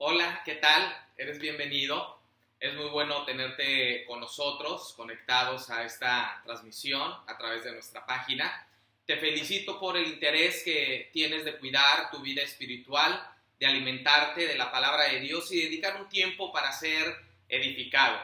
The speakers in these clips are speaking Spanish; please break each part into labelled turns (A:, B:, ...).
A: Hola, ¿qué tal? Eres bienvenido. Es muy bueno tenerte con nosotros, conectados a esta transmisión a través de nuestra página. Te felicito por el interés que tienes de cuidar tu vida espiritual, de alimentarte de la palabra de Dios y dedicar un tiempo para ser edificado.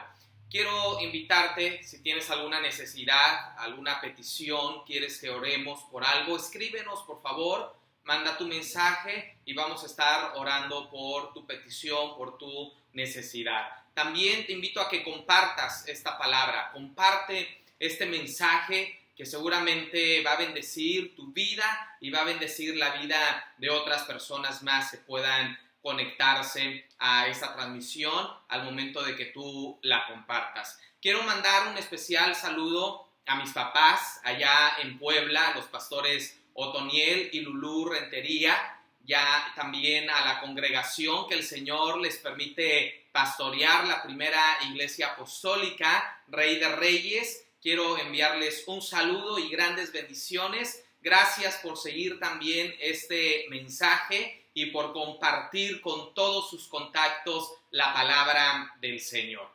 A: Quiero invitarte, si tienes alguna necesidad, alguna petición, quieres que oremos por algo, escríbenos por favor. Manda tu mensaje y vamos a estar orando por tu petición, por tu necesidad. También te invito a que compartas esta palabra, comparte este mensaje que seguramente va a bendecir tu vida y va a bendecir la vida de otras personas más que puedan conectarse a esta transmisión al momento de que tú la compartas. Quiero mandar un especial saludo a mis papás allá en Puebla, los pastores Otoniel y Lulú Rentería, ya también a la congregación que el Señor les permite pastorear, la primera iglesia apostólica, Rey de Reyes. Quiero enviarles un saludo y grandes bendiciones. Gracias por seguir también este mensaje y por compartir con todos sus contactos la palabra del Señor.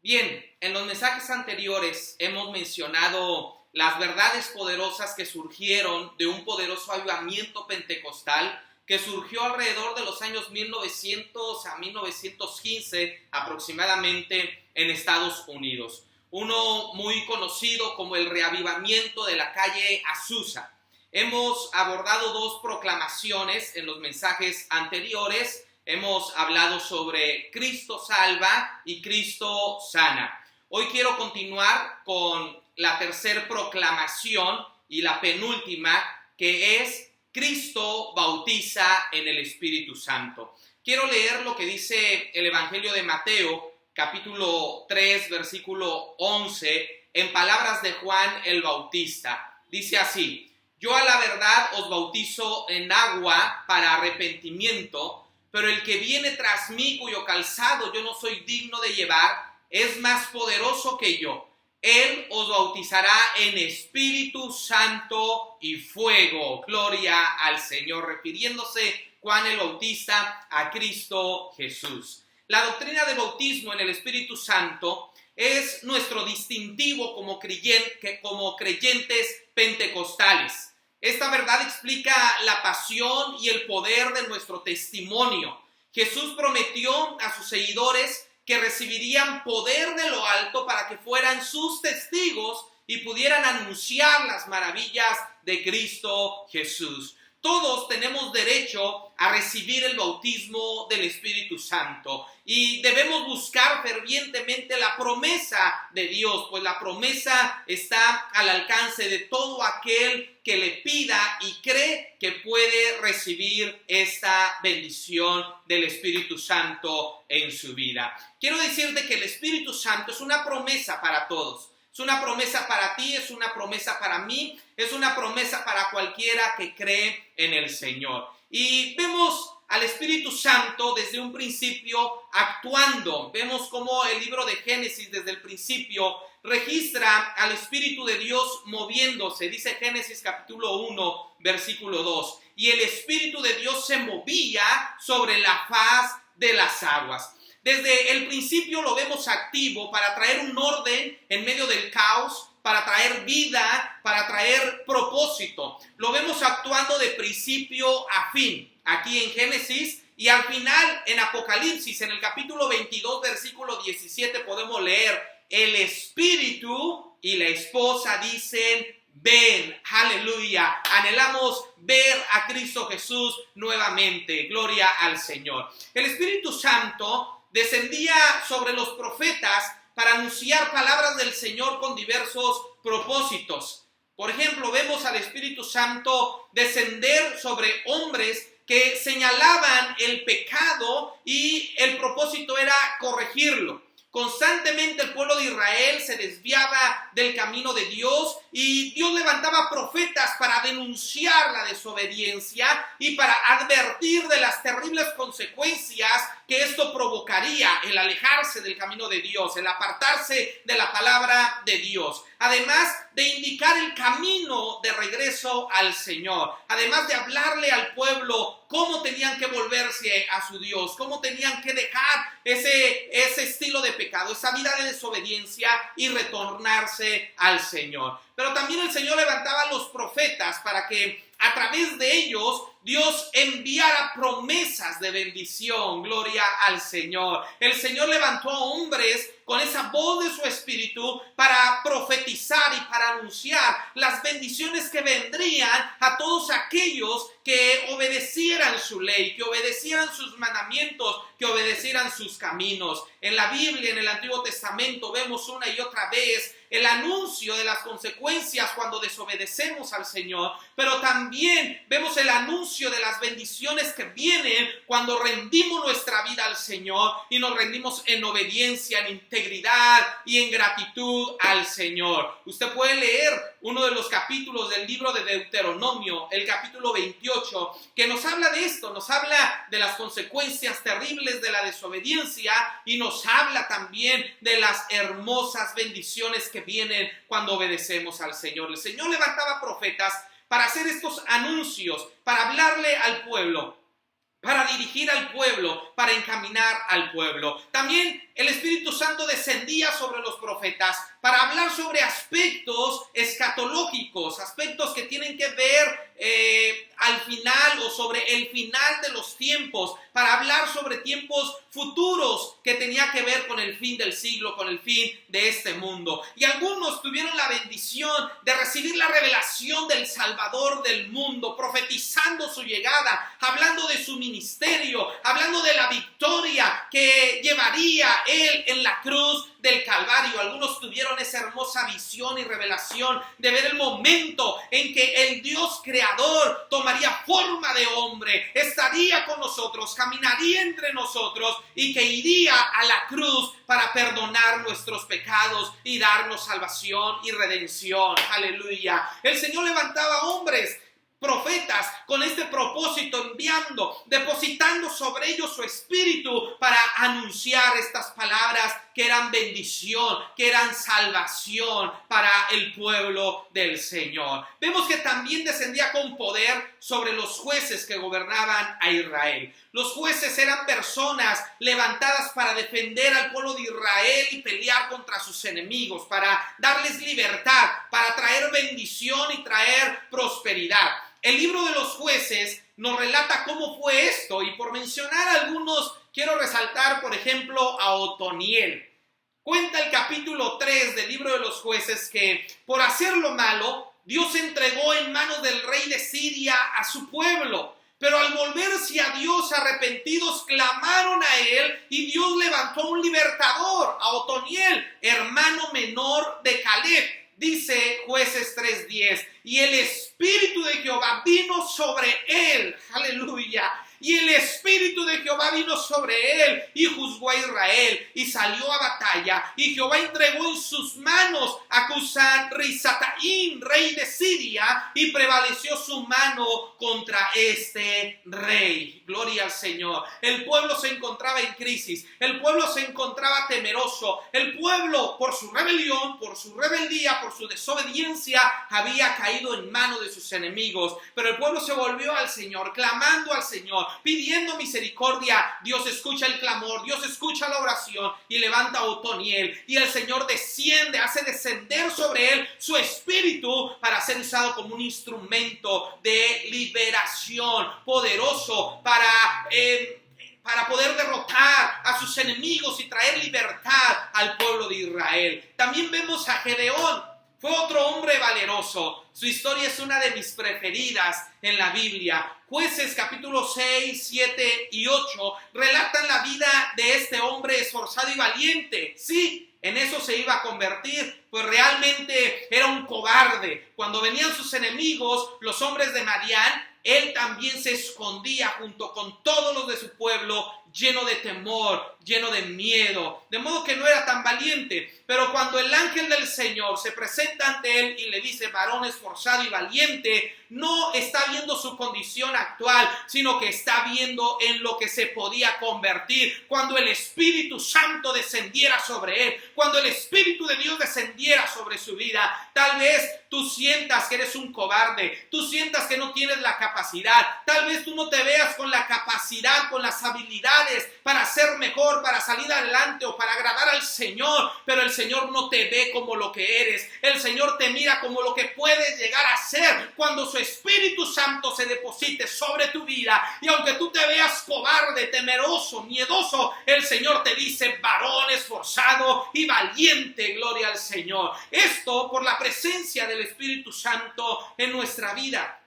A: Bien, en los mensajes anteriores hemos mencionado las verdades poderosas que surgieron de un poderoso avivamiento pentecostal que surgió alrededor de los años 1900 a 1915 aproximadamente en Estados Unidos. Uno muy conocido como el reavivamiento de la calle Azusa. Hemos abordado dos proclamaciones en los mensajes anteriores. Hemos hablado sobre Cristo salva y Cristo sana. Hoy quiero continuar con la tercera proclamación y la penúltima, que es Cristo bautiza en el Espíritu Santo. Quiero leer lo que dice el Evangelio de Mateo, capítulo 3, versículo 11, en palabras de Juan el Bautista. Dice así: yo a la verdad os bautizo en agua para arrepentimiento, pero el que viene tras mí, cuyo calzado yo no soy digno de llevar, es más poderoso que yo. Él os bautizará en Espíritu Santo y fuego. Gloria al Señor. Refiriéndose Juan el Bautista a Cristo Jesús. La doctrina del bautismo en el Espíritu Santo es nuestro distintivo como creyentes pentecostales. Esta verdad explica la pasión y el poder de nuestro testimonio. Jesús prometió a sus seguidores que recibirían poder de lo alto para que fueran sus testigos y pudieran anunciar las maravillas de Cristo Jesús. Todos tenemos derecho a recibir el bautismo del Espíritu Santo y debemos buscar fervientemente la promesa de Dios, pues la promesa está al alcance de todo aquel que le pida y cree que puede recibir esta bendición del Espíritu Santo en su vida. Quiero decirte que el Espíritu Santo es una promesa para todos. Es una promesa para ti, es una promesa para mí, es una promesa para cualquiera que cree en el Señor. Y vemos al Espíritu Santo desde un principio actuando. Vemos cómo el libro de Génesis desde el principio registra al Espíritu de Dios moviéndose. Dice Génesis capítulo 1, versículo 2. Y el Espíritu de Dios se movía sobre la faz de las aguas. Desde el principio lo vemos activo para traer un orden en medio del caos, para traer vida, para traer propósito. Lo vemos actuando de principio a fin, aquí en Génesis, y al final en Apocalipsis, en el capítulo 22, versículo 17, podemos leer: el Espíritu y la esposa dicen: ven, aleluya. Anhelamos ver a Cristo Jesús nuevamente. Gloria al Señor. El Espíritu Santo descendía sobre los profetas para anunciar palabras del Señor con diversos propósitos. Por ejemplo, vemos al Espíritu Santo descender sobre hombres que señalaban el pecado y el propósito era corregirlo. Constantemente el pueblo de Israel se desviaba del camino de Dios y Dios levantaba profetas para denunciar la desobediencia y para advertir de las terribles consecuencias que esto provocaría, el alejarse del camino de Dios, el apartarse de la palabra de Dios. además de indicar el camino de regreso al Señor, además de hablarle al pueblo cómo tenían que volverse a su Dios, cómo tenían que dejar ese estilo de pecado, esa vida de desobediencia y retornarse al Señor. Pero también el Señor levantaba a los profetas para que a través de ellos Dios enviara promesas de bendición. Gloria al Señor. El Señor levantó a hombres con esa voz de su espíritu para profetizar y para anunciar las bendiciones que vendrían a todos aquellos que obedecieran su ley, que obedecieran sus mandamientos, que obedecieran sus caminos. En la Biblia, en el Antiguo Testamento, vemos una y otra vez el anuncio de las consecuencias cuando desobedecemos al Señor, pero también vemos el anuncio de las bendiciones que vienen cuando rendimos nuestra vida al Señor y nos rendimos en obediencia, en integridad y en gratitud al Señor. Usted puede leer uno de los capítulos del libro de Deuteronomio, el capítulo 28, que nos habla de esto, nos habla de las consecuencias terribles de la desobediencia y nos habla también de las hermosas bendiciones que vienen cuando obedecemos al Señor. El Señor levantaba profetas para hacer estos anuncios, para hablarle al pueblo, para dirigir al pueblo, para encaminar al pueblo. También el Espíritu Santo descendía sobre los profetas para hablar sobre aspectos escatológicos, aspectos que tienen que ver al final o sobre el final de los tiempos, para hablar sobre tiempos futuros que tenía que ver con el fin del siglo, con el fin de este mundo. Y algunos tuvieron la bendición de recibir la revelación del Salvador del mundo, profetizando su llegada, hablando de su ministerio, hablando de la victoria que llevaría él en la cruz del Calvario. Algunos tuvieron esa hermosa visión y revelación de ver el momento en que el Dios creador tomaría forma de hombre, estaría con nosotros, caminaría entre nosotros y que iría a la cruz para perdonar nuestros pecados y darnos salvación y redención. Aleluya. El Señor levantaba hombres, profetas, con este propósito, enviando, depositando sobre ellos su espíritu para anunciar estas palabras que eran bendición, que eran salvación para el pueblo del Señor. Vemos que también descendía con poder sobre los jueces que gobernaban a Israel. Los jueces eran personas levantadas para defender al pueblo de Israel y pelear contra sus enemigos, para darles libertad, para traer bendición y traer prosperidad. El libro de los jueces nos relata cómo fue esto, y por mencionar algunos, quiero resaltar, por ejemplo, a Otoniel. Cuenta el capítulo 3 del libro de los jueces que por hacer lo malo, Dios entregó en manos del rey de Siria a su pueblo. Pero al volverse a Dios arrepentidos, clamaron a él y Dios levantó un libertador, a Otoniel, hermano menor de Caleb. Dice Jueces 3:10, y el Espíritu de Jehová vino sobre él, aleluya, y el Espíritu de Jehová vino sobre él y juzgó a Israel y salió a batalla, y Jehová entregó en sus manos a Cusán-Risataim, rey de Siria, y prevaleció su mano contra este rey. Gloria al Señor. El pueblo se encontraba en crisis, el pueblo se encontraba temeroso, el pueblo por su rebelión, por su rebeldía, por su desobediencia, había caído en manos de sus enemigos, pero el pueblo se volvió al Señor, clamando al Señor, pidiendo misericordia. Dios escucha el clamor, Dios escucha la oración y levanta a Otoniel, y el Señor desciende, hace descender sobre él su espíritu para ser usado como un instrumento de liberación poderoso para poder derrotar a sus enemigos y traer libertad al pueblo de Israel. También vemos a Gedeón. Fue otro hombre valeroso. Su historia es una de mis preferidas en la Biblia. Jueces capítulos 6, 7 y 8 relatan la vida de este hombre esforzado y valiente. Sí, en eso se iba a convertir, pues realmente era un cobarde. Cuando venían sus enemigos, los hombres de Madián, él también se escondía junto con todos los de su pueblo lleno de temor, lleno de miedo, de modo que no era tan valiente. Pero cuando el ángel del Señor se presenta ante él y le dice varón esforzado y valiente, no está viendo su condición actual, sino que está viendo en lo que se podía convertir cuando el Espíritu Santo descendiera sobre él, cuando el Espíritu de Dios descendiera sobre su vida. Tal vez tú sientas que eres un cobarde, tú sientas que no tienes la capacidad, tal vez tú no te veas con la capacidad, con las habilidades para ser mejor, para salir adelante o para agradar al Señor, pero el Señor no te ve como lo que eres, el Señor te mira como lo que puedes llegar a ser cuando su Espíritu Santo se deposite sobre tu vida. Y aunque tú te veas cobarde, temeroso, miedoso, el Señor te dice varón esforzado y valiente, gloria al Señor. Esto por la presencia del Espíritu Santo en nuestra vida.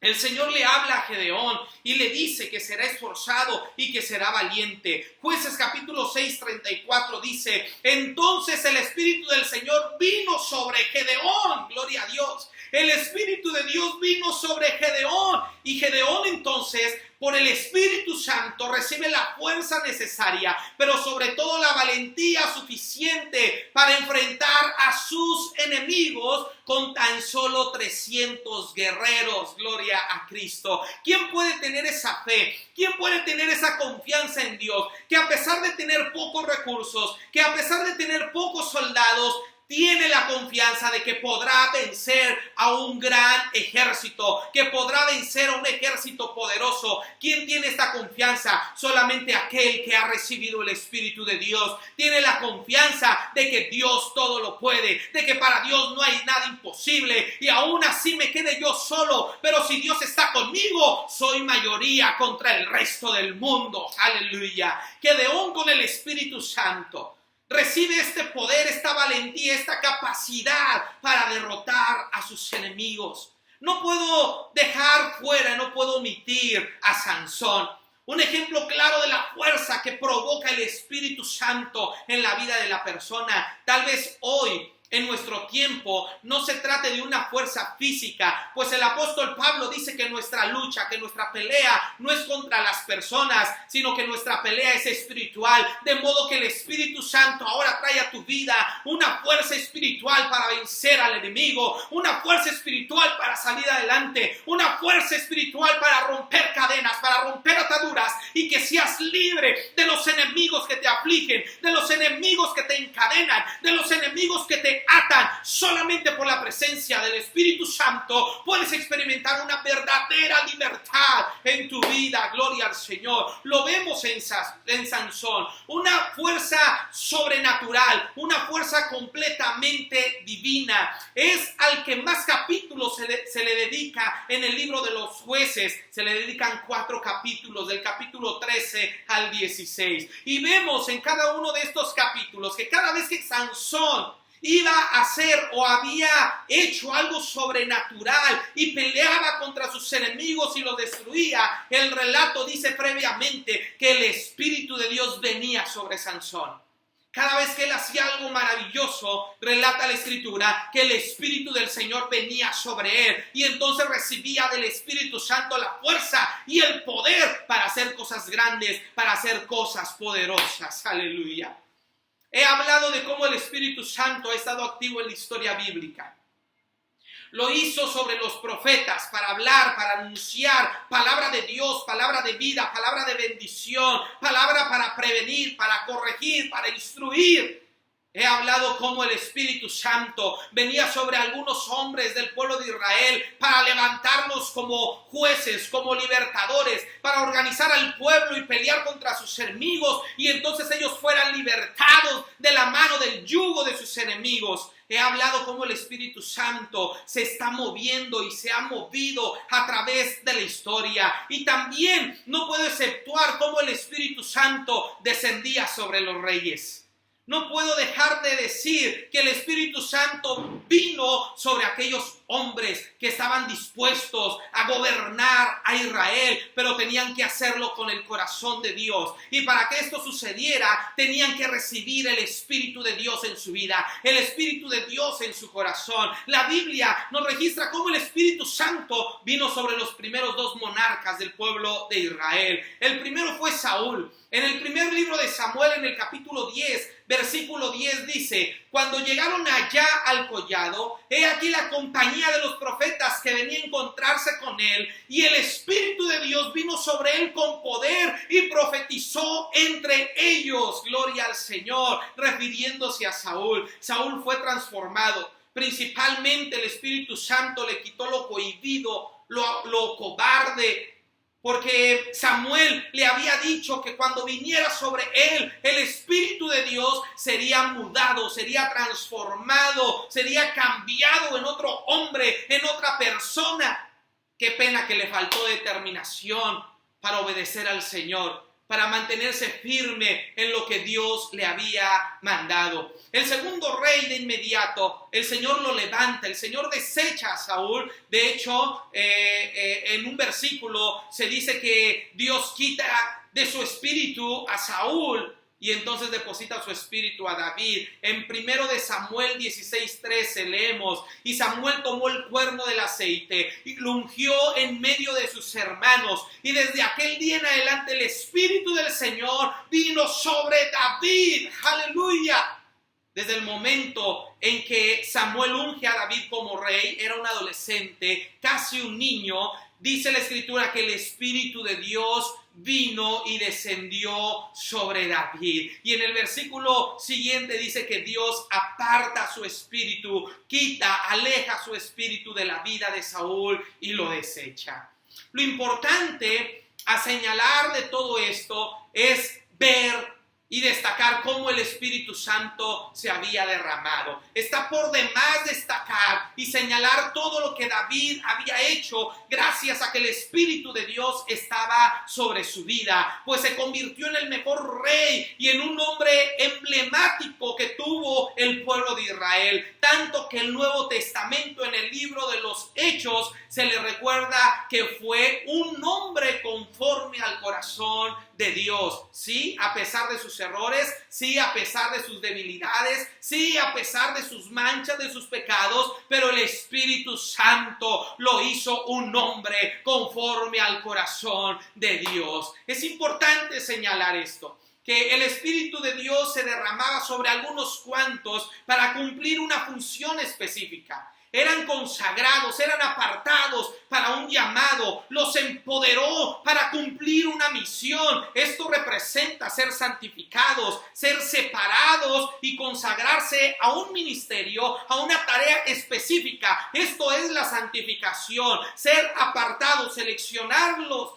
A: El Señor le habla a Gedeón y le dice que será esforzado y que será valiente. Jueces capítulo 6, 34 dice: entonces el Espíritu del Señor vino sobre Gedeón, gloria a Dios. El Espíritu de Dios vino sobre Gedeón y Gedeón entonces por el Espíritu Santo recibe la fuerza necesaria, pero sobre todo la valentía suficiente para enfrentar a sus enemigos con tan solo 300 guerreros. Gloria a Cristo. ¿Quién puede tener esa fe? ¿Quién puede tener esa confianza en Dios? Que a pesar de tener pocos recursos, que a pesar de tener pocos soldados, tiene la confianza de que podrá vencer a un gran ejército, que podrá vencer a un ejército poderoso. ¿Quién tiene esta confianza? Solamente aquel que ha recibido el Espíritu de Dios. Tiene la confianza de que Dios todo lo puede, de que para Dios no hay nada imposible, y aún así me quede yo solo, pero si Dios está conmigo, soy mayoría contra el resto del mundo. Aleluya. Gedeón con el Espíritu Santo recibe este poder, esta valentía, esta capacidad para derrotar a sus enemigos. No puedo dejar fuera, no puedo omitir a Sansón. Un ejemplo claro de la fuerza que provoca el Espíritu Santo en la vida de la persona. Tal vez hoy, en nuestro tiempo, no se trate de una fuerza física, pues el apóstol Pablo dice que nuestra lucha, que nuestra pelea no es contra las personas, sino que nuestra pelea es espiritual, de modo que el Espíritu Santo ahora trae a tu vida una fuerza espiritual para vencer al enemigo, una fuerza espiritual para salir adelante, una fuerza espiritual para romper cadenas, para romper ataduras, y que seas libre de los enemigos que te afligen, de los enemigos que te encadenan, de los enemigos que te atan. Solamente por la presencia del Espíritu Santo puedes experimentar una verdadera libertad en tu vida. Gloria al Señor. Lo vemos en Sansón, una fuerza sobrenatural, una fuerza completamente divina. Es al que más capítulos se le dedica en el libro de los Jueces. Se le dedican 4 capítulos, del capítulo 13 al 16, y vemos en cada uno de estos capítulos que cada vez que Sansón iba a hacer o había hecho algo sobrenatural y peleaba contra sus enemigos y los destruía, el relato dice previamente que el Espíritu de Dios venía sobre Sansón. Cada vez que él hacía algo maravilloso, relata la Escritura que el Espíritu del Señor venía sobre él, y entonces recibía del Espíritu Santo la fuerza y el poder para hacer cosas grandes, para hacer cosas poderosas. Aleluya. He hablado de cómo el Espíritu Santo ha estado activo en la historia bíblica. Lo hizo sobre los profetas para hablar, para anunciar palabra de Dios, palabra de vida, palabra de bendición, palabra para prevenir, para corregir, para instruir. He hablado cómo el Espíritu Santo venía sobre algunos hombres del pueblo de Israel para levantarlos como jueces, como libertadores, para organizar al pueblo y pelear contra sus enemigos, y entonces ellos fueran libertados de la mano del yugo de sus enemigos. He hablado cómo el Espíritu Santo se está moviendo y se ha movido a través de la historia. Y también no puedo exceptuar cómo el Espíritu Santo descendía sobre los reyes. No puedo dejar de decir que el Espíritu Santo vino sobre aquellos hombres que estaban dispuestos a gobernar a Israel, pero tenían que hacerlo con el corazón de Dios. Y para que esto sucediera, tenían que recibir el Espíritu de Dios en su vida, el Espíritu de Dios en su corazón. La Biblia nos registra cómo el Espíritu Santo vino sobre los primeros dos monarcas del pueblo de Israel. El primero fue Saúl. En el primer libro de Samuel, en el capítulo 10, versículo 10 dice: cuando llegaron allá al collado, he aquí la compañía de los profetas que venía a encontrarse con él, y el Espíritu de Dios vino sobre él con poder y profetizó entre ellos. Gloria al Señor, refiriéndose a Saúl. Saúl fue transformado. Principalmente el Espíritu Santo le quitó lo cohibido, lo cobarde, porque Samuel le había dicho que cuando viniera sobre él el Espíritu de Dios sería mudado, sería transformado, sería cambiado en otro hombre, en otra persona. Qué pena que le faltó determinación para obedecer al Señor, para mantenerse firme en lo que Dios le había mandado. El segundo rey, de inmediato, el Señor lo levanta, el Señor desecha a Saúl. De hecho, en un versículo se dice que Dios quita de su espíritu a Saúl y entonces deposita su espíritu a David. En 1 de Samuel 16:13 leemos: y Samuel tomó el cuerno del aceite y lo ungió en medio de sus hermanos, y desde aquel día en adelante el Espíritu del Señor vino sobre David. ¡Aleluya! Desde el momento en que Samuel unge a David como rey, era un adolescente, casi un niño. Dice la Escritura que el Espíritu de Dios vino y descendió sobre David. Y en el versículo siguiente dice que Dios aparta su espíritu, aleja su espíritu de la vida de Saúl y lo desecha. Lo importante a señalar de todo esto es ver y destacar cómo el Espíritu Santo se había derramado. Está por demás destacar y señalar todo lo que David había hecho gracias a que el Espíritu de Dios estaba sobre su vida, pues se convirtió en el mejor rey y en un hombre emblemático que tuvo el pueblo de Israel, tanto que el Nuevo Testamento, en el libro de los Hechos, se le recuerda que fue un hombre conforme al corazón de Dios. Sí, a pesar de sus errores, sí, a pesar de sus debilidades, sí, a pesar de sus manchas, de sus pecados, pero el Espíritu Santo lo hizo un hombre conforme al corazón de Dios. Es importante señalar esto, que el Espíritu de Dios se derramaba sobre algunos cuantos para cumplir una función específica. Eran consagrados, eran apartados para un llamado, los empoderó para cumplir una misión. Esto representa ser santificados, ser separados y consagrarse a un ministerio, a una tarea específica. Esto es la santificación, ser apartados, seleccionados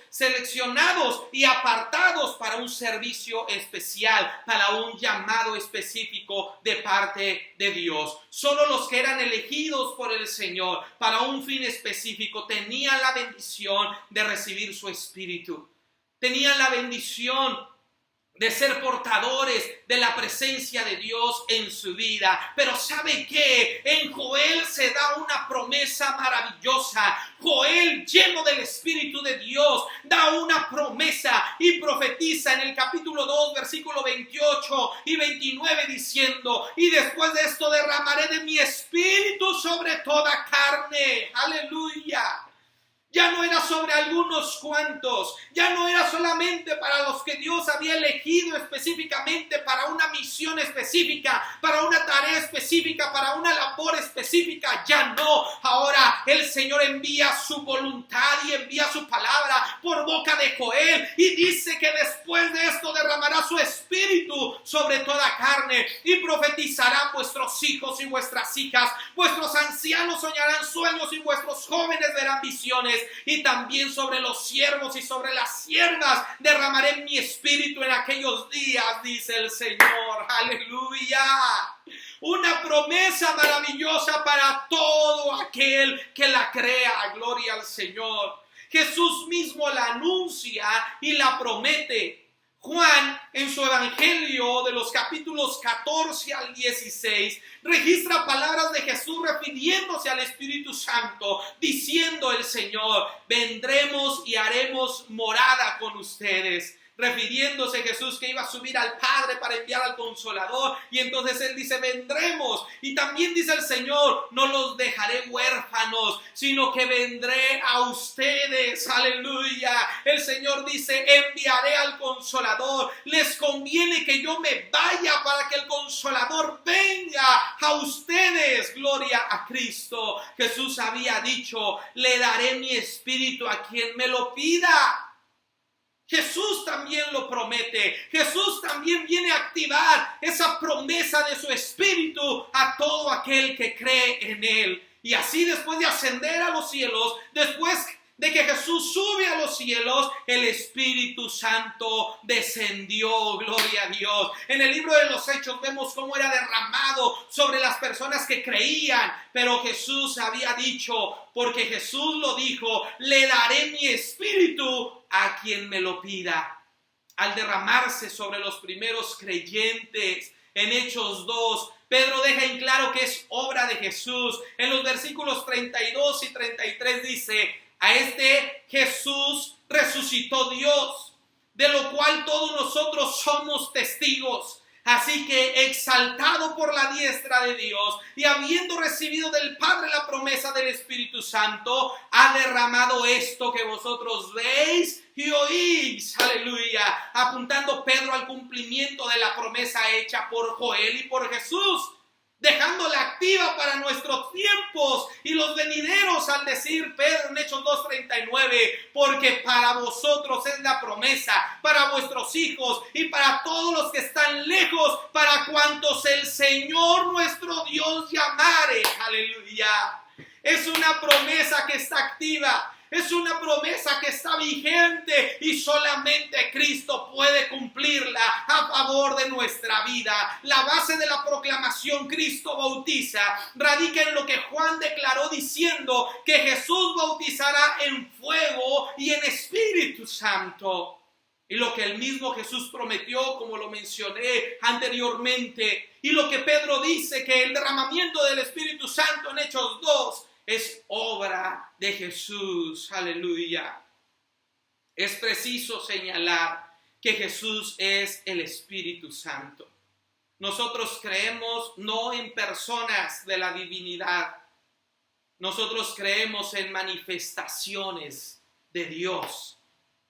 A: y apartados para un servicio especial, para un llamado específico de parte de Dios. Solo los que eran elegidos por el Señor para un fin específico tenían la bendición de recibir su Espíritu. Tenían la bendición de ser portadores de la presencia de Dios en su vida. Pero ¿sabe qué? En Joel se da una promesa maravillosa. Joel, lleno del Espíritu de Dios, da una promesa y profetiza en el capítulo 2, versículo 28 y 29, diciendo: y después de esto derramaré de mi Espíritu sobre toda carne. ¡Aleluya! Ya no era sobre algunos cuantos, ya no era solamente para los que Dios había elegido específicamente para una misión específica, para una tarea específica, para una labor específica. Ya no, ahora el Señor envía su voluntad y envía su palabra por boca de Joel y dice que después de esto derramará su Espíritu sobre toda carne y profetizarán vuestros hijos y vuestras hijas, vuestros ancianos soñarán sueños y vuestros jóvenes verán visiones. Y también sobre los siervos y sobre las siervas derramaré mi Espíritu en aquellos días, dice el Señor. ¡Aleluya! Una promesa maravillosa para todo aquel que la crea. Gloria al Señor. Jesús mismo la anuncia y la promete. Juan, en su evangelio de los capítulos 14 al 16, registra palabras de Jesús refiriéndose al Espíritu Santo, diciendo el Señor: vendremos y haremos morada con ustedes. Refiriéndose Jesús que iba a subir al Padre para enviar al Consolador, y entonces Él dice: vendremos. Y también dice el Señor: no los dejaré huérfanos, sino que vendré a ustedes. Aleluya. El Señor dice: enviaré al Consolador. Les conviene que yo me vaya para que el Consolador venga a ustedes. Gloria a Cristo. Jesús había dicho: le daré mi espíritu a quien me lo pida. Jesús también lo promete. Jesús también viene a activar esa promesa de su Espíritu a todo aquel que cree en Él. Y así, después de ascender a los cielos, después de que Jesús sube a los cielos, el Espíritu Santo descendió. Gloria a Dios. En el libro de los Hechos vemos cómo era derramado sobre las personas que creían. Pero Jesús había dicho, porque Jesús lo dijo: le daré mi Espíritu a quien me lo pida. Al derramarse sobre los primeros creyentes en Hechos 2, Pedro deja en claro que es obra de Jesús. En los versículos 32 y 33 dice: a este Jesús resucitó Dios, de lo cual todos nosotros somos testigos. Así que, exaltado por la diestra de Dios y habiendo recibido del Padre la promesa del Espíritu Santo, ha derramado esto que vosotros veis y oís. Aleluya. Apuntando Pedro al cumplimiento de la promesa hecha por Joel y por Jesús, dejándola activa para nuestros tiempos y los venideros, al decir Pedro en Hechos 2:39, porque para vosotros es la promesa, para vuestros hijos y para todos los que están lejos, para cuantos el Señor nuestro Dios llamare. Aleluya. Es una promesa que está activa. Es una promesa que está vigente y solamente Cristo puede cumplirla a favor de nuestra vida. La base de la proclamación Cristo bautiza radica en lo que Juan declaró diciendo que Jesús bautizará en fuego y en Espíritu Santo. Y lo que el mismo Jesús prometió, como lo mencioné anteriormente, y lo que Pedro dice, que el derramamiento del Espíritu Santo en Hechos 2 es obra de Jesús. Aleluya. Es preciso señalar que Jesús es el Espíritu Santo. Nosotros creemos no en personas de la divinidad. Nosotros creemos en manifestaciones de Dios.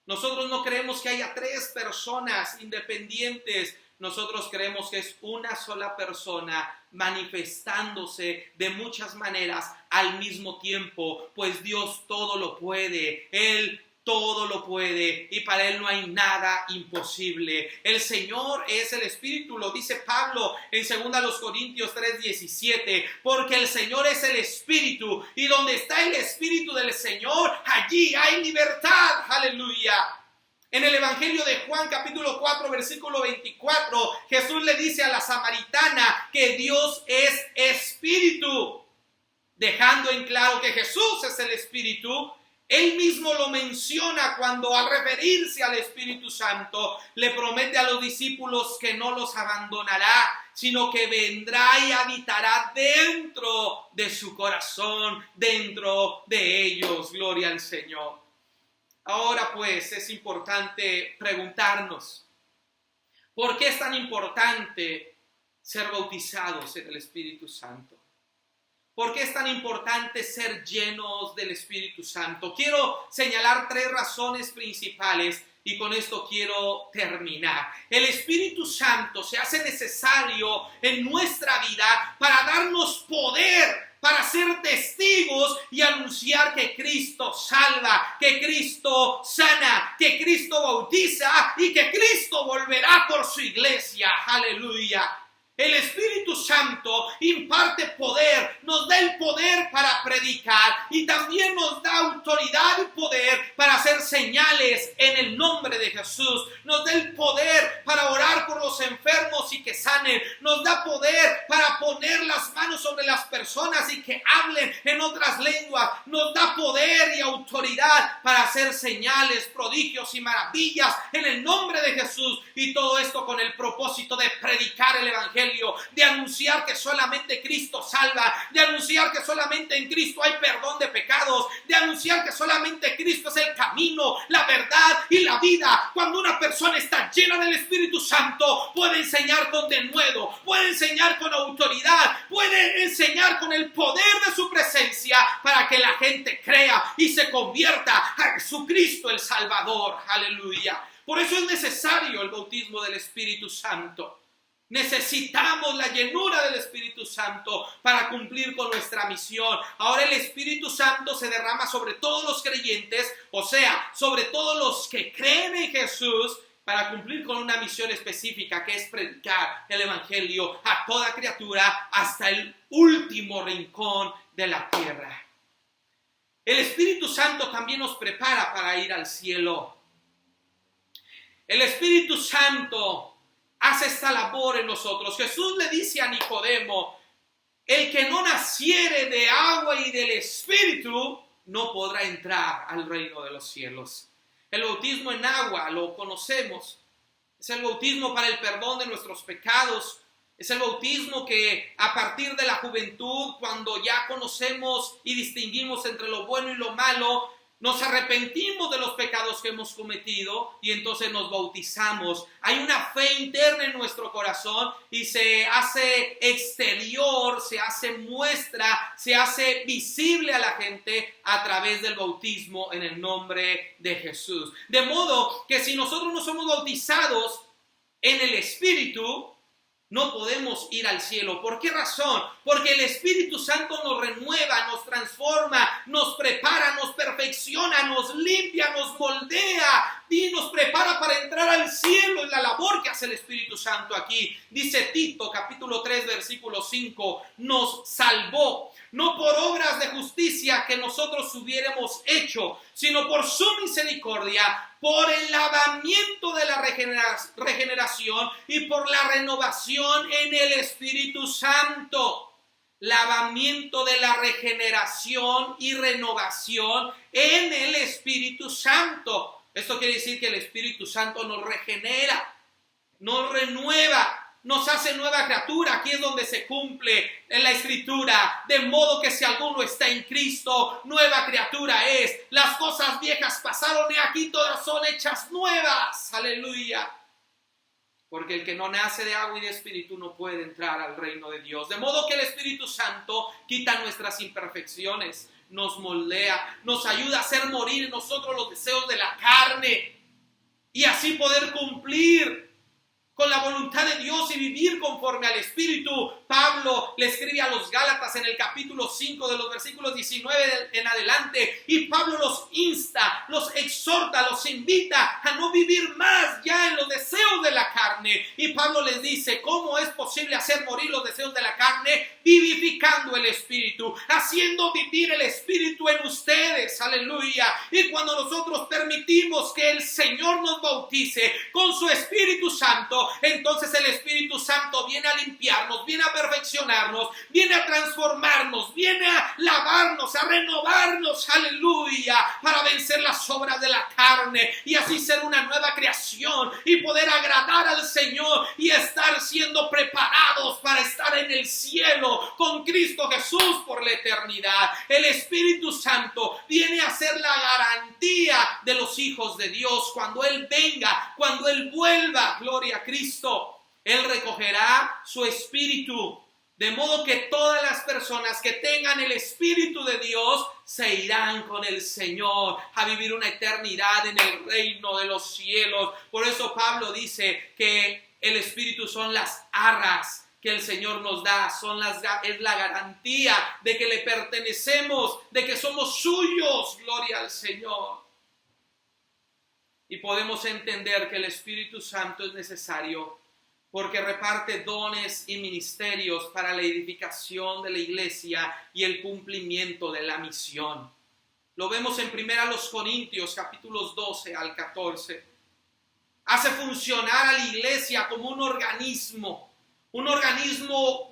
A: Nosotros no creemos que haya tres personas independientes. Nosotros creemos que es una sola persona manifestándose de muchas maneras al mismo tiempo, pues Dios todo lo puede, Él todo lo puede y para Él no hay nada imposible. El Señor es el Espíritu, lo dice Pablo en 2 Corintios 3:17, porque el Señor es el Espíritu y donde está el Espíritu del Señor, allí hay libertad. Aleluya. En el Evangelio de Juan capítulo 4 versículo 24, Jesús le dice a la samaritana que Dios es Espíritu, dejando en claro que Jesús es el Espíritu. Él mismo lo menciona cuando, al referirse al Espíritu Santo, le promete a los discípulos que no los abandonará, sino que vendrá y habitará dentro de su corazón, dentro de ellos. Gloria al Señor. Ahora pues es importante preguntarnos, ¿por qué es tan importante ser bautizados en el Espíritu Santo? ¿Por qué es tan importante ser llenos del Espíritu Santo? Quiero señalar tres razones principales y con esto quiero terminar. El Espíritu Santo se hace necesario en nuestra vida para darnos poder, para ser testigos y anunciar que Cristo salva, que Cristo sana, que Cristo bautiza y que Cristo volverá por su iglesia. Aleluya. El Espíritu Santo imparte poder, nos da el poder para predicar y también nos da autoridad y poder para hacer señales en el nombre de Jesús. Nos da el poder para orar por los enfermos y que sanen. Nos da poder para poner las manos sobre las personas y que hablen en otras lenguas. Nos da poder y autoridad para hacer señales, prodigios y maravillas en el nombre de Jesús. Y todo esto con el propósito de predicar el evangelio, de anunciar que solamente Cristo salva, de anunciar que solamente en Cristo hay perdón de pecados, de anunciar que solamente Cristo es el camino, la verdad y la vida. Cuando una persona está llena del Espíritu Santo, puede enseñar con denuedo, puede enseñar con autoridad, puede enseñar con el poder de su presencia para que la gente crea y se convierta a Jesucristo el Salvador. Aleluya. Por eso es necesario el bautismo del Espíritu Santo. Necesitamos la llenura del Espíritu Santo para cumplir con nuestra misión. Ahora el Espíritu Santo se derrama sobre todos los creyentes, o sea, sobre todos los que creen en Jesús, para cumplir con una misión específica, que es predicar el evangelio a toda criatura hasta el último rincón de la tierra. El Espíritu Santo también nos prepara para ir al cielo. El Espíritu Santo hace esta labor en nosotros. Jesús le dice a Nicodemo: el que no naciere de agua y del Espíritu no podrá entrar al reino de los cielos. El bautismo en agua lo conocemos. Es el bautismo para el perdón de nuestros pecados. Es el bautismo que a partir de la juventud, cuando ya conocemos y distinguimos entre lo bueno y lo malo, nos arrepentimos de los pecados que hemos cometido y entonces nos bautizamos. Hay una fe interna en nuestro corazón y se hace exterior, se hace muestra, se hace visible a la gente a través del bautismo en el nombre de Jesús. De modo que si nosotros no somos bautizados en el Espíritu, no podemos ir al cielo. ¿Por qué razón? Porque el Espíritu Santo nos renueva, nos transforma, nos prepara, nos perfecciona, nos limpia, nos moldea y nos prepara para entrar al cielo. Es la labor que hace el Espíritu Santo aquí. Dice Tito, capítulo 3, versículo 5, nos salvó, no por obras de justicia que nosotros hubiéramos hecho, sino por su misericordia, por el lavamiento de la regeneración y por la renovación en el Espíritu Santo. Lavamiento de la regeneración y renovación en el Espíritu Santo. Esto quiere decir que el Espíritu Santo nos regenera, nos renueva, nos hace nueva criatura. Aquí es donde se cumple en la Escritura: de modo que si alguno está en Cristo, nueva criatura es. Las cosas viejas pasaron y aquí todas son hechas nuevas. Aleluya. Porque el que no nace de agua y de Espíritu no puede entrar al reino de Dios. De modo que el Espíritu Santo quita nuestras imperfecciones, nos moldea, nos ayuda a hacer morir en nosotros los deseos de la carne y así poder cumplir con la voluntad de Dios y vivir conforme al Espíritu. Pablo le escribe a los Gálatas en el capítulo 5 de los versículos 19 en adelante, y Pablo los insta, los exhorta, los invita a no vivir más ya en los deseos de la carne. Y Pablo les dice: ¿cómo es posible hacer morir los deseos de la carne? Vivificando el Espíritu, haciendo vivir el Espíritu en ustedes. Aleluya. Y cuando nosotros permitimos que el Señor nos bautice con su Espíritu Santo, entonces el Espíritu Santo viene a limpiarnos, viene a perfeccionarnos, viene a transformarnos, viene a lavarnos, a renovarnos, aleluya, para vencer las obras de la carne y así ser una nueva creación y poder agradar al Señor y estar siendo preparados para estar en el cielo con Cristo Jesús por la eternidad. El Espíritu Santo viene a ser la garantía de los hijos de Dios. Cuando Él venga, cuando Él vuelva, gloria a Cristo, Él recogerá su Espíritu, de modo que todas las personas que tengan el Espíritu de Dios se irán con el Señor a vivir una eternidad en el reino de los cielos. Por eso Pablo dice que el Espíritu son las arras que el Señor nos da, es la garantía de que le pertenecemos, de que somos suyos. Gloria al Señor. Y podemos entender que el Espíritu Santo es necesario porque reparte dones y ministerios para la edificación de la iglesia y el cumplimiento de la misión. Lo vemos en 1 Corintios capítulos 12 al 14. Hace funcionar a la iglesia como un organismo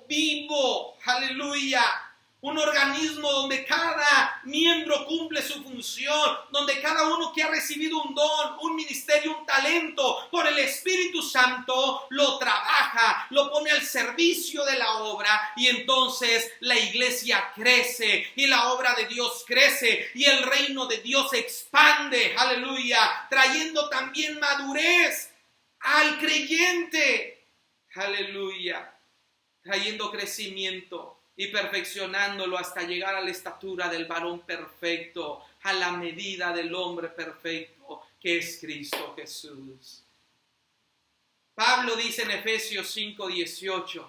A: vivo, aleluya. Un organismo donde cada miembro cumple su función, donde cada uno que ha recibido un don, un ministerio, un talento, por el Espíritu Santo, lo trabaja, lo pone al servicio de la obra, y entonces la iglesia crece, y la obra de Dios crece, y el reino de Dios se expande, aleluya, trayendo también madurez al creyente, aleluya, trayendo crecimiento y perfeccionándolo hasta llegar a la estatura del varón perfecto, a la medida del hombre perfecto que es Cristo Jesús. Pablo dice en Efesios 5:18,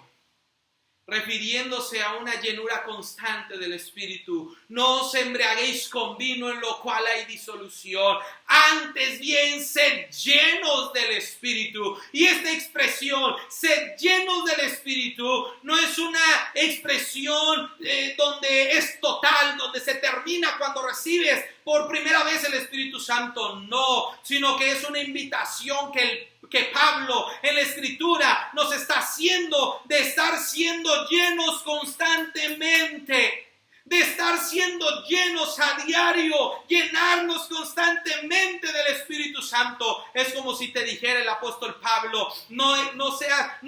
A: refiriéndose a una llenura constante del Espíritu: no os embriaguéis con vino, en lo cual hay disolución, antes bien sed llenos del Espíritu. Y esta expresión, sed llenos del Espíritu, no es una expresión donde es total, donde se termina cuando recibes por primera vez el Espíritu Santo, no, sino que es una invitación que Pablo en la Escritura nos está haciendo, de estar siendo llenos constantemente, de estar siendo llenos a diario, llenarnos constantemente del Espíritu Santo. Es como si te dijera el apóstol Pablo: no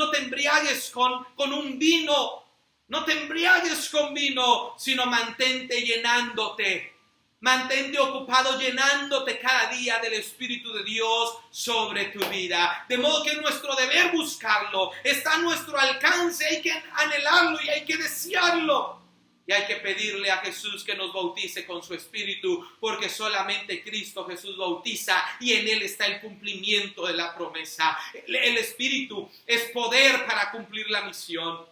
A: te embriagues con un vino, no te embriagues con vino, sino mantente llenándote. Mantente ocupado llenándote cada día del Espíritu de Dios sobre tu vida. De modo que es nuestro deber buscarlo. Está a nuestro alcance. Hay que anhelarlo y hay que desearlo. Y hay que pedirle a Jesús que nos bautice con su Espíritu, porque solamente Cristo Jesús bautiza y en Él está el cumplimiento de la promesa. El Espíritu es poder para cumplir la misión.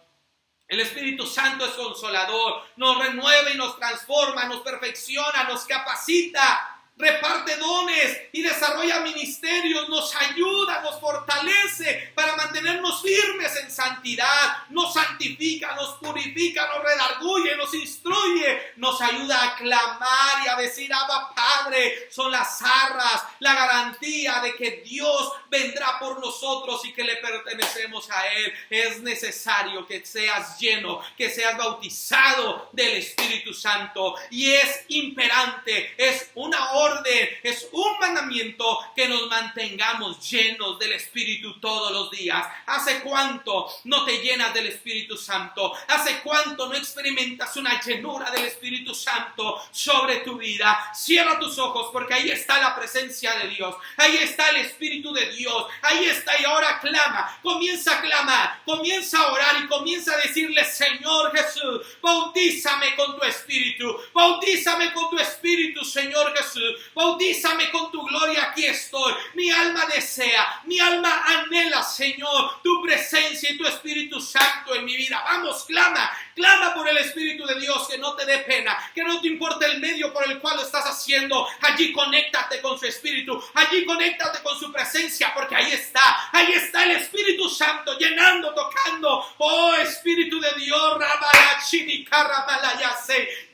A: El Espíritu Santo es consolador, nos renueva y nos transforma, nos perfecciona, nos capacita, reparte dones y desarrolla ministerios, nos ayuda, nos fortalece para mantenernos firmes en santidad, nos santifica, nos purifica, nos redarguye, nos instruye, nos ayuda a clamar y a decir: Abba Padre. Son las arras, la garantía de que Dios vendrá por nosotros y que le pertenecemos a Él. Es necesario que seas lleno, que seas bautizado del Espíritu Santo, y es imperante, es una orden, es un mandamiento que nos mantengamos llenos del Espíritu todos los días. ¿Hace cuánto no te llenas del Espíritu Santo? ¿Hace cuánto no experimentas una llenura del Espíritu Santo sobre tu vida? Cierra tus ojos, porque ahí está la presencia de Dios, ahí está el Espíritu de Dios, ahí está. Y ahora clama, comienza a clamar, comienza a orar y comienza a decirle: Señor Jesús, bautízame con tu Espíritu, bautízame con tu Espíritu, Señor Jesús. Bautízame con tu gloria, aquí estoy. Mi alma desea, mi alma anhela, Señor, tu presencia y tu Espíritu Santo en mi vida. Vamos, clama por el Espíritu de Dios, que no te dé pena, que no te importe el medio por el cual lo estás haciendo. Allí conéctate con su Espíritu, allí conéctate con su presencia, porque ahí está el Espíritu Santo llenando, tocando. Oh Espíritu de Dios,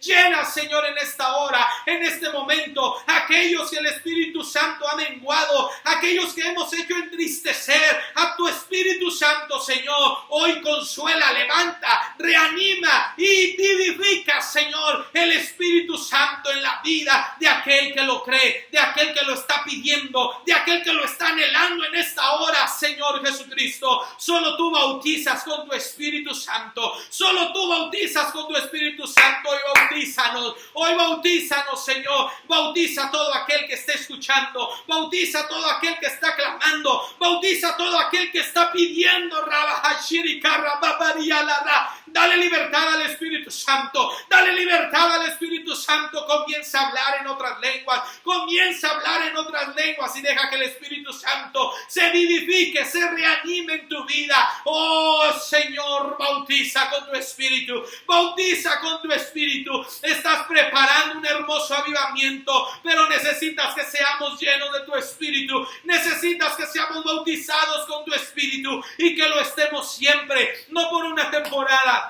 A: llena, Señor, en esta hora, en este momento, aquellos que el Espíritu Santo ha menguado, aquellos que hemos hecho entristecer a tu Espíritu Santo, Señor. Hoy consuela, levanta, reanima y vivifica, Señor, el Espíritu Santo en la vida de aquel que lo cree, de aquel que lo está pidiendo, de aquel que lo está anhelando en esta hora, Señor Jesucristo. Solo tú bautizas con tu Espíritu Santo, solo tú bautizas con tu Espíritu Santo. Hoy bautízanos, Señor. Bautiza a todo aquel que esté escuchando, bautiza a todo aquel que está clamando, bautiza a todo aquel que está pidiendo. Dale libertad al Espíritu Santo, dale libertad al Espíritu Santo. Comienza a hablar en otras lenguas, comienza a hablar en otras lenguas y deja que el Espíritu Santo se vivifique, se reanime en tu vida. Oh Señor, bautiza con tu Espíritu, bautiza con tu Espíritu. Estás preparando un hermoso avivamiento, pero necesitas que seamos llenos de tu Espíritu, necesitas que seamos bautizados con tu Espíritu y que lo estemos siempre, no por una temporada,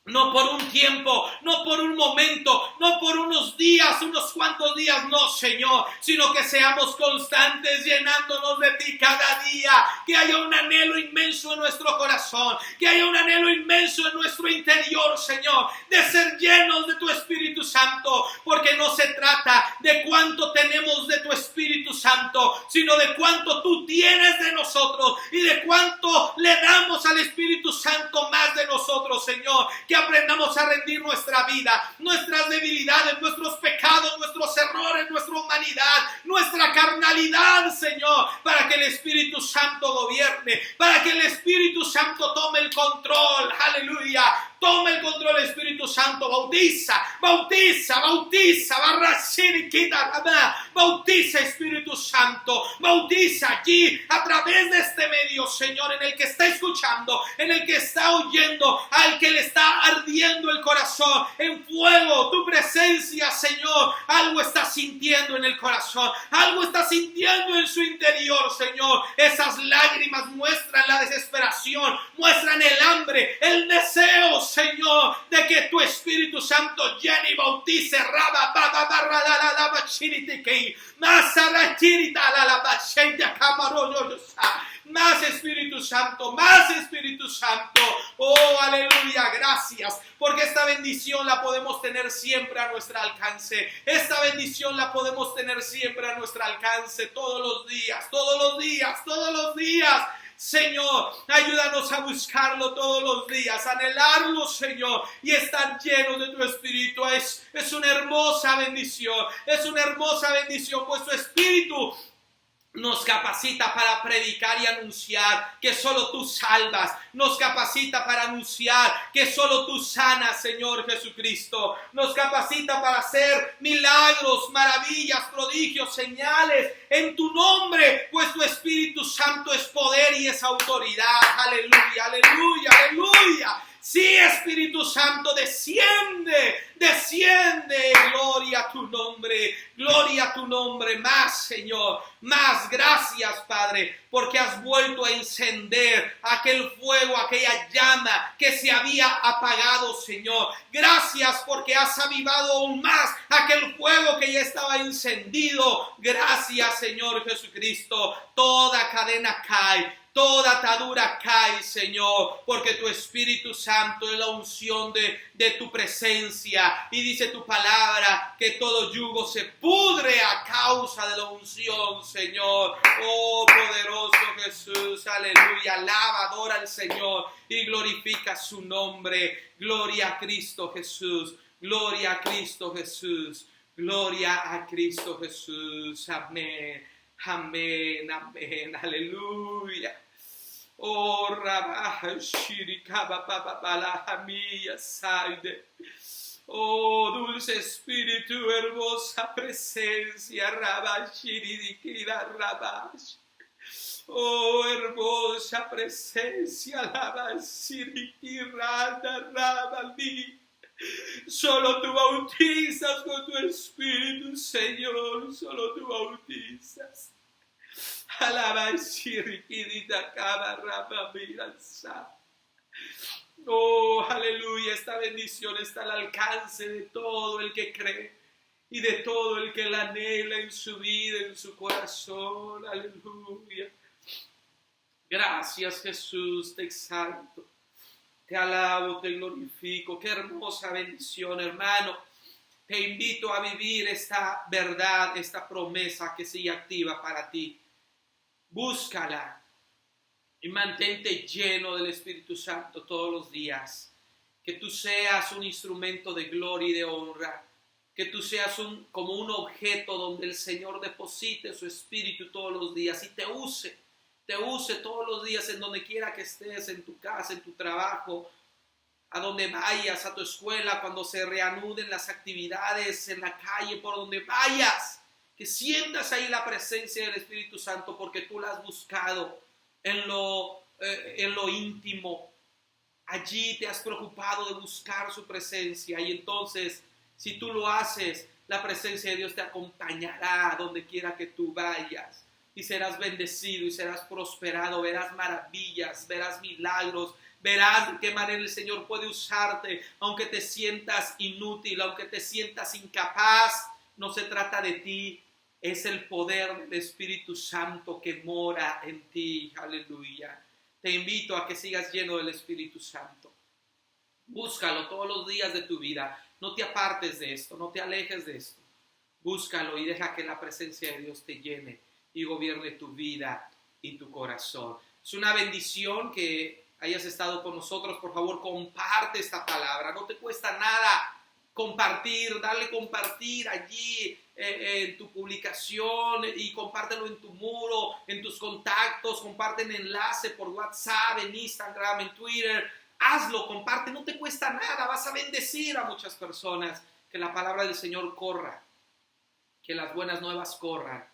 A: No por un tiempo, no por un momento, no por unos días, unos cuantos días, no, Señor, sino que seamos constantes llenándonos de ti cada día, que haya un anhelo inmenso en nuestro corazón, que haya un anhelo inmenso en nuestro interior, Señor, de ser llenos de tu Espíritu Santo, porque no se trata de cuánto tenemos de tu Espíritu Santo, sino de cuánto tú tienes de nosotros y de cuánto le damos al Espíritu Santo más de nosotros, Señor, que aprendamos a rendir nuestra vida, nuestras debilidades, nuestros pecados, nuestros errores, nuestra humanidad, nuestra carnalidad, Señor, para que el Espíritu Santo gobierne, para que el Espíritu Santo tome el control. Aleluya. Toma el control del Espíritu Santo, bautiza, bautiza Espíritu Santo, bautiza allí a través de este medio, Señor, en el que está escuchando, en el que está oyendo, al que le está ardiendo el corazón en fuego, tu presencia, Señor, algo está sintiendo en el corazón, algo está sintiendo en su interior, Señor, esas lágrimas muestran la desesperación, muestran el hambre, el deseo, Señor, de que tu Espíritu Santo llene y bautice. Más Espíritu Santo, más Espíritu Santo. Oh, aleluya, gracias, porque esta bendición la podemos tener siempre a nuestro alcance. Esta bendición la podemos tener siempre a nuestro alcance todos los días, todos los días, todos los días. Señor, ayúdanos a buscarlo todos los días, anhelarlo, Señor, y estar llenos de tu Espíritu. Es una hermosa bendición, pues tu Espíritu nos capacita para predicar y anunciar que solo tú salvas. Nos capacita para anunciar que solo tú sanas, Señor Jesucristo. Nos capacita para hacer milagros, maravillas, prodigios, señales en tu nombre, pues tu Espíritu Santo es poder y es autoridad. Aleluya, aleluya, aleluya. Sí, Espíritu Santo, desciende, gloria a tu nombre, más, Señor, más. Gracias, Padre, porque has vuelto a encender aquel fuego, aquella llama que se había apagado, Señor. Gracias porque has avivado aún más aquel fuego que ya estaba encendido. Gracias, Señor Jesucristo. Toda cadena cae, toda atadura cae, Señor, porque tu Espíritu Santo es la unción de tu presencia. Y dice tu palabra que todo yugo se pudre a causa de la unción, Señor. Oh, poderoso Jesús, aleluya. Alaba, adora al Señor y glorifica su nombre. Gloria a Cristo Jesús, gloria a Cristo Jesús, gloria a Cristo Jesús. Amén. Amén, amén, aleluya. Oh, Rabá, Shirikaba, Bala, Hamia, Saide. Oh, dulce Espíritu, hermosa presencia, Rabá, Shirikira, Rabá. Oh, hermosa presencia, Rabá, Shirikira, Rabá, solo tú bautizas con tu Espíritu, Señor, solo tú bautizas. Alaba el Shirikidita Kabaraba Miranza. Oh, aleluya, esta bendición está al alcance de todo el que cree y de todo el que la anhela en su vida, en su corazón. Aleluya. Gracias, Jesús, te exalto, te alabo, te glorifico. Qué hermosa bendición, hermano. Te invito a vivir esta verdad, esta promesa que sigue activa para ti. Búscala y mantente lleno del Espíritu Santo todos los días. Que tú seas un instrumento de gloria y de honra. Que tú seas como un objeto donde el Señor deposite su Espíritu todos los días y te use todos los días en donde quiera que estés, en tu casa, en tu trabajo, a donde vayas, a tu escuela, cuando se reanuden las actividades, en la calle, por donde vayas. Que sientas ahí la presencia del Espíritu Santo porque tú la has buscado en lo íntimo. Allí te has preocupado de buscar su presencia y entonces, si tú lo haces, la presencia de Dios te acompañará a donde quiera que tú vayas. y serás bendecido y serás prosperado, verás maravillas, verás milagros, verás de qué manera el Señor puede usarte, aunque te sientas inútil, aunque te sientas incapaz. No se trata de ti, es el poder del Espíritu Santo que mora en ti. Aleluya. Te invito a que sigas lleno del Espíritu Santo. Búscalo todos los días de tu vida. No te apartes de esto, no te alejes de esto. Búscalo y deja que la presencia de Dios te llene y gobierne tu vida y tu corazón. Es una bendición que hayas estado con nosotros. Por favor, comparte esta palabra. No te cuesta nada compartir, darle compartir allí en tu publicación y compártelo en tu muro, en tus contactos, comparte el enlace por WhatsApp, en Instagram, en Twitter. Hazlo, comparte, no te cuesta nada, vas a bendecir a muchas personas. Que la palabra del Señor corra, que las buenas nuevas corran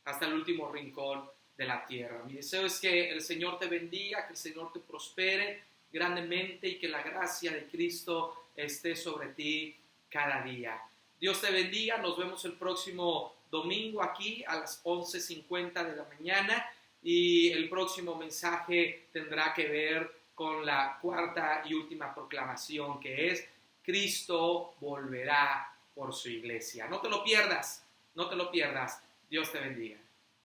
A: hasta el último rincón de la tierra. Mi deseo es que el Señor te bendiga, que el Señor te prospere grandemente y que la gracia de Cristo esté sobre ti cada día. Dios te bendiga, nos vemos el próximo domingo aquí a las 11:50 de la mañana y el próximo mensaje tendrá que ver con la cuarta y última proclamación, que es: Cristo volverá por su iglesia. No te lo pierdas, no te lo pierdas. Dios te bendiga.